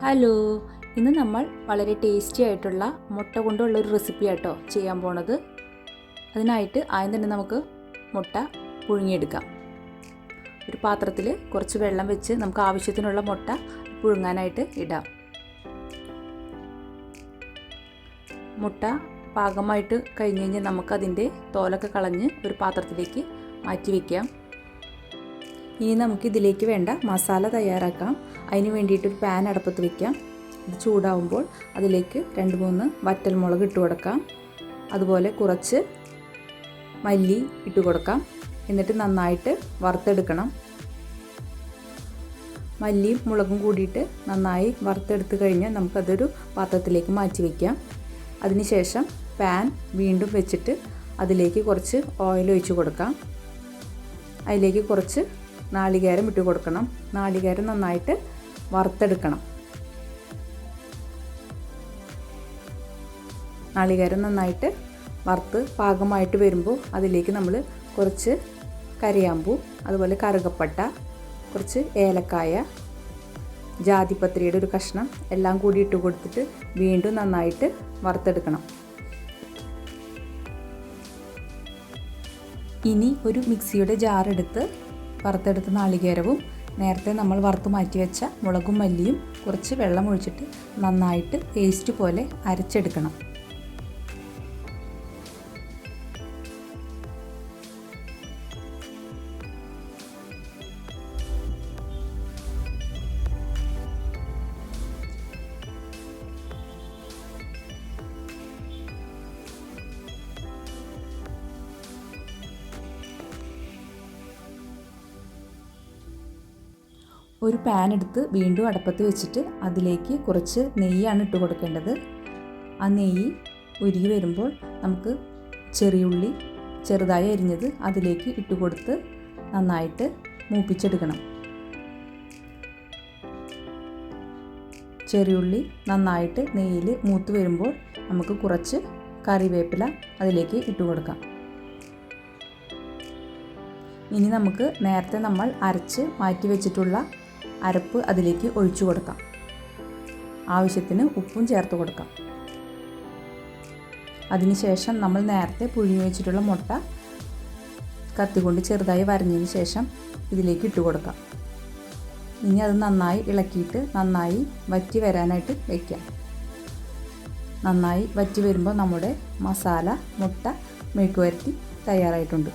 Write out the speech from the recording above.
Hello, ഇന്ന് നമ്മൾ വളരെ ടേസ്റ്റി ആയിട്ടുള്ള മുട്ട കൊണ്ടുള്ളൊരു റെസിപ്പി ആട്ടോ ചെയ്യാൻ പോണത്. അതിനായിട്ട് ആദ്യം തന്നെ നമുക്ക് മുട്ട പുഴുങ്ങിയെടുക്കാം. ഒരു പാത്രത്തിൽ കുറച്ച് വെള്ളം വെച്ച് നമുക്ക് ആവശ്യത്തിനുള്ള മുട്ട പുഴുങ്ങാനായിട്ട് ഇടാം. മുട്ട പാകമായിട്ട് കഴിഞ്ഞ് കഴിഞ്ഞാൽ നമുക്കതിൻ്റെ തോലൊക്കെ കളഞ്ഞ് ഒരു പാത്രത്തിലേക്ക് മാറ്റി വയ്ക്കാം. ഇനി നമുക്ക് ഇതിലേക്ക് വേണ്ട മസാല തയ്യാറാക്കാം. അതിന് വേണ്ടിയിട്ടൊരു പാൻ അടുപ്പത്ത് വയ്ക്കാം. ഇത് ചൂടാവുമ്പോൾ അതിലേക്ക് 2-3 വറ്റൽമുളക് ഇട്ട് കൊടുക്കാം. അതുപോലെ കുറച്ച് മല്ലി ഇട്ട് കൊടുക്കാം. എന്നിട്ട് നന്നായിട്ട് വറുത്തെടുക്കണം. മല്ലിയും മുളകും കൂടിയിട്ട് നന്നായി വറുത്തെടുത്ത് കഴിഞ്ഞാൽ നമുക്കതൊരു പാത്രത്തിലേക്ക് മാറ്റി വയ്ക്കാം. അതിനുശേഷം പാൻ വീണ്ടും വെച്ചിട്ട് അതിലേക്ക് കുറച്ച് ഓയിൽ ഒഴിച്ച് കൊടുക്കാം. അതിലേക്ക് കുറച്ച് നാളികേരം ഇട്ട് കൊടുക്കണം. നാളികേരം നന്നായിട്ട് വറുത്തെടുക്കണം. നാളികേരം നന്നായിട്ട് വറുത്ത് പാകമായിട്ട് വരുമ്പോൾ അതിലേക്ക് നമ്മൾ കുറച്ച് കറിയാമ്പൂ, അതുപോലെ കറുകപ്പട്ട, കുറച്ച് ഏലക്കായ, ജാതിപത്രിയുടെ ഒരു കഷ്ണം എല്ലാം കൂടി ഇട്ട് കൊടുത്തിട്ട് വീണ്ടും നന്നായിട്ട് വറുത്തെടുക്കണം. ഇനി ഒരു മിക്സിയുടെ ജാറെടുത്ത് വറുത്തെടുത്ത നാളികേരവും നേരത്തെ നമ്മൾ വറുത്ത് മാറ്റി വെച്ച മുളകും മല്ലിയും കുറച്ച് വെള്ളം ഒഴിച്ചിട്ട് നന്നായിട്ട് പേസ്റ്റ് പോലെ അരച്ചെടുക്കണം. ഒരു പാൻ എടുത്ത് വീണ്ടും അടുപ്പത്ത് വെച്ചിട്ട് അതിലേക്ക് കുറച്ച് നെയ്യാണ് ഇട്ട് കൊടുക്കേണ്ടത്. ആ നെയ്യ് ഉരുകി വരുമ്പോൾ നമുക്ക് ചെറിയുള്ളി ചെറുതായി അരിഞ്ഞത് അതിലേക്ക് ഇട്ട് കൊടുത്ത് നന്നായിട്ട് മൂപ്പിച്ചെടുക്കണം. ചെറിയുള്ളി നന്നായിട്ട് നെയ്യിൽ മൂത്ത് വരുമ്പോൾ നമുക്ക് കുറച്ച് കറിവേപ്പില അതിലേക്ക് ഇട്ട് കൊടുക്കാം. ഇനി നമുക്ക് നേരത്തെ നമ്മൾ അരച്ച് മാറ്റി വെച്ചിട്ടുള്ള അരപ്പ് അതിലേക്ക് ഒഴിച്ചു കൊടുക്കാം. ആവശ്യത്തിന് ഉപ്പും ചേർത്ത് കൊടുക്കാം. അതിനുശേഷം നമ്മൾ നേരത്തെ പുഴുങ്ങി വെച്ചിട്ടുള്ള മുട്ട കത്തികൊണ്ട് ചെറുതായി വരഞ്ഞതിന് ശേഷം ഇതിലേക്ക് ഇട്ട് കൊടുക്കാം. ഇനി അത് നന്നായി ഇളക്കിയിട്ട് നന്നായി വറ്റി വരാനായിട്ട് വയ്ക്കാം. നന്നായി വറ്റി വരുമ്പോൾ നമ്മുടെ മസാല മുട്ട മെഴുക്ക് വരട്ടി തയ്യാറായിട്ടുണ്ട്.